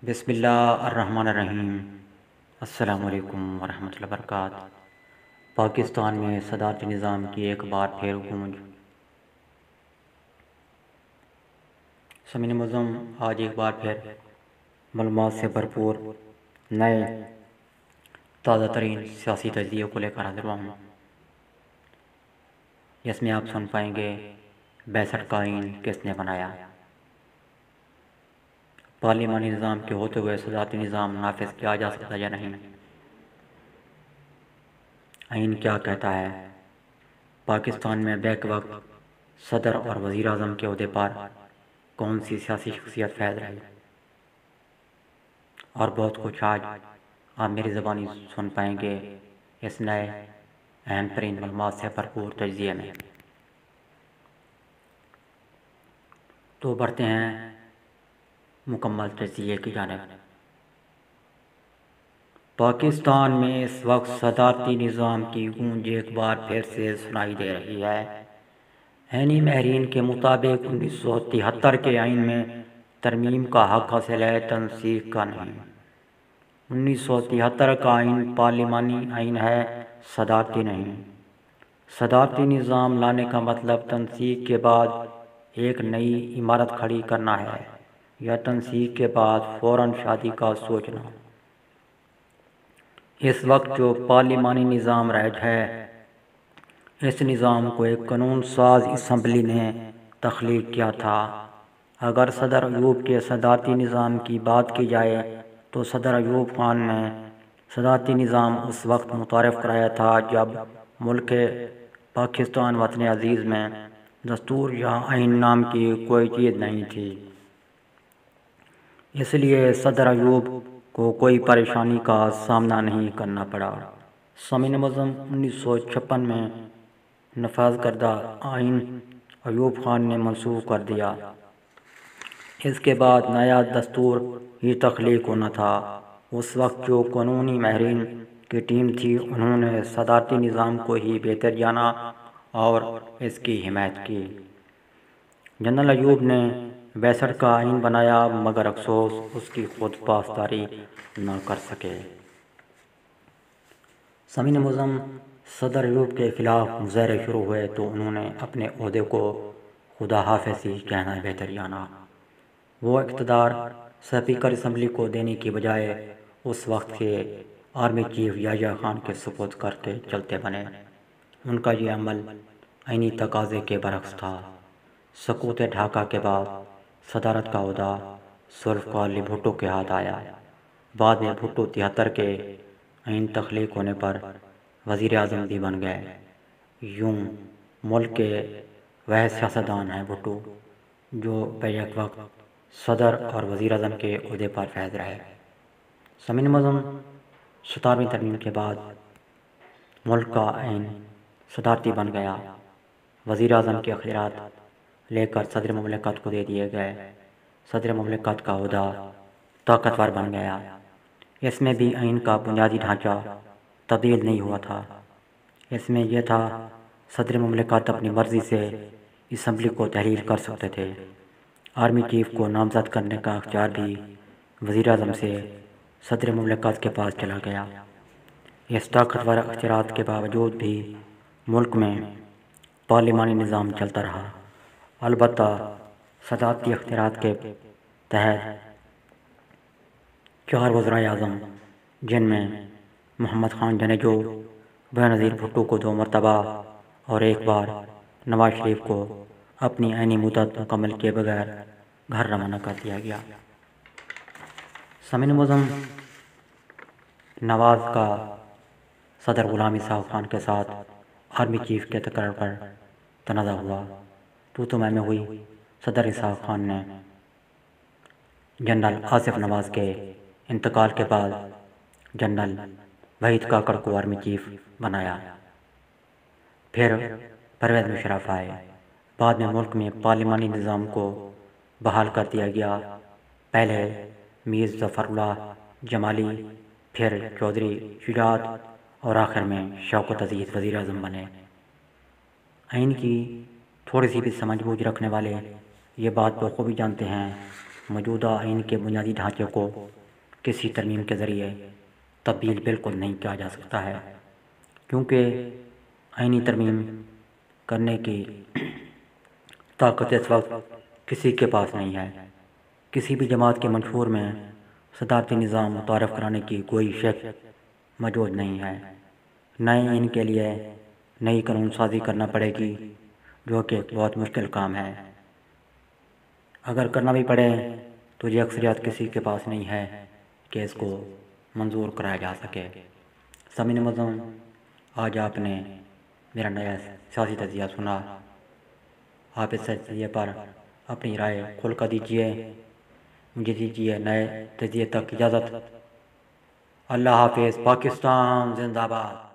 بسم اللہ الرحمن الرحیم۔ السلام علیکم ورحمۃ اللہ وبرکاتہ۔ پاکستان میں صدارتی نظام کی ایک بار پھر گونج۔ سامعین معظم، آج ایک بار پھر معلومات سے بھرپور نئے تازہ ترین سیاسی تجزیے کو لے کر حاضر ہوا ہوں۔ اس میں آپ سن پائیں گے 62 کا آئین کس نے بنایا، پارلیمانی نظام کے ہوتے ہوئے صدارتی نظام نافذ کیا جا سکتا یا نہیں، آئین کیا کہتا ہے، پاکستان میں بیک وقت صدر اور وزیر اعظم کے عہدے پر کون سی سیاسی شخصیت فیض رہی، اور بہت کچھ آج آپ میری زبانی سن پائیں گے اس نئے اہم ترین معلومات سے بھرپور تجزیے میں۔ تو بڑھتے ہیں مکمل تجزیے کی جانب۔ پاکستان میں اس وقت صدارتی نظام کی گونج ایک بار پھر سے سنائی دے رہی ہے۔ عینی ماہرین کے مطابق 1973 کے آئین میں ترمیم کا حق حاصل ہے، تنسیخ کا نہیں۔ 1973 کا آئین پارلیمانی آئین ہے، صدارتی نہیں۔ صدارتی نظام لانے کا مطلب تنسیخ کے بعد ایک نئی عمارت کھڑی کرنا ہے یا تنسیخ کے بعد فوراً شادی کا سوچنا۔ اس وقت جو پارلیمانی نظام رائج ہے، اس نظام کو ایک قانون ساز اسمبلی نے تخلیق کیا تھا۔ اگر صدر ایوب کے صدارتی نظام کی بات کی جائے تو صدر ایوب خان نے صدارتی نظام اس وقت متعارف کرایا تھا جب ملک پاکستان وطن عزیز میں دستور یا آئین نام کی کوئی چیز نہیں تھی، اس لیے صدر ایوب کو کوئی پریشانی کا سامنا نہیں کرنا پڑا۔ سامعین معظم، 1956 میں نافذ کردہ آئین ایوب خان نے منسوخ کر دیا۔ اس کے بعد نیا دستور ہی تخلیق ہونا تھا۔ اس وقت جو قانونی ماہرین کی ٹیم تھی، انہوں نے صدارتی نظام کو ہی بہتر جانا اور اس کی حمایت کی۔ جنرل ایوب نے 62 کا آئین بنایا، مگر افسوس اس کی خود پاسداری نہ کر سکے۔ سامعین معظم، صدر ایوب کے خلاف مظاہرے شروع ہوئے تو انہوں نے اپنے عہدے کو خدا حافظ ہی کہنا بہتر جانا۔ وہ اقتدار اسپیکر اسمبلی کو دینے کی بجائے اس وقت کے آرمی چیف یحییٰ خان کے سپرد کر کے چلتے بنے۔ ان کا یہ عمل آئینی تقاضے کے برعکس تھا۔ سقوط ڈھاکہ کے بعد صدارت کا عہدہ ذوالفقار علی بھٹو کے ہاتھ آیا۔ بعد میں بھٹو 73 کے آئین تخلیق ہونے پر وزیر اعظم بھی بن گئے۔ یوں ملک کے وہ سیاستدان ہیں بھٹو جو بیک وقت صدر اور وزیر اعظم کے عہدے پر فائز رہے۔ سامعین معظم، 17ویں ترمیم کے بعد ملک کا آئین صدارتی بن گیا۔ وزیر اعظم کے اختیارات لے کر صدر مملکت کو دے دیے گئے۔ صدر مملکت کا عہدہ طاقتور بن گیا۔ اس میں بھی آئین کا بنیادی ڈھانچہ تبدیل نہیں ہوا تھا۔ اس میں یہ تھا، صدر مملکت اپنی مرضی سے اسمبلی کو تحلیل کر سکتے تھے۔ آرمی چیف کو نامزد کرنے کا اختیار بھی وزیر اعظم سے صدر مملکت کے پاس چلا گیا۔ اس طاقتور اختیارات کے باوجود بھی ملک میں پارلیمانی نظام چلتا رہا۔ البتہ صدارتی اختیارات کے تحت 4 وزرائے اعظم، جن میں محمد خان جنیجو، بےنظیر بھٹو کو 2 مرتبہ اور ایک بار نواز شریف کو اپنی عینی مدت مکمل کیے بغیر گھر روانہ کر دیا گیا۔ سامعین معظم، نواز کا صدر غلام اسحاق خان کے ساتھ آرمی چیف کے تقرر پر تنازع ہوا۔ تو میں ہوئی۔ صدر اسحاق خان نے جنرل آصف نواز کے انتقال کے بعد جنرل وحید کاکڑ کو آرمی چیف بنایا۔ پھر پرویز مشرف آئے۔ بعد میں ملک میں پارلیمانی نظام کو بحال کر دیا گیا۔ پہلے میر ظفر اللہ جمالی، پھر چودھری شجاعت اور آخر میں شوکت عزیز وزیر اعظم بنے۔ آئین کی تھوڑی سی بھی سمجھ بوجھ رکھنے والے یہ بات بخوبی جانتے ہیں موجودہ آئین کے بنیادی ڈھانچے کو کسی ترمیم کے ذریعے تبدیل بالکل نہیں کیا جا سکتا ہے، کیونکہ آئینی ترمیم کرنے کی طاقت اس وقت کسی کے پاس نہیں ہے۔ کسی بھی جماعت کے منشور میں صدارتی نظام متعارف کرانے کی کوئی شک موجود نہیں ہے۔ نئے آئین کے لیے نئی قانون سازی کرنا پڑے گی، جو کہ ایک بہت مشکل کام ہے۔ اگر کرنا بھی پڑے تو یہ اکثریت کسی کے پاس نہیں ہے کہ اس کو منظور کرایا جا سکے۔ سامعین معظم، آج آپ نے میرا نیا سیاسی تجزیہ سنا۔ آپ اس تجزیے پر اپنی رائے کھول کر دیجیے۔ مجھے دیجیے نئے تجزیے تک اجازت۔ اللہ حافظ۔ پاکستان زندہ باد۔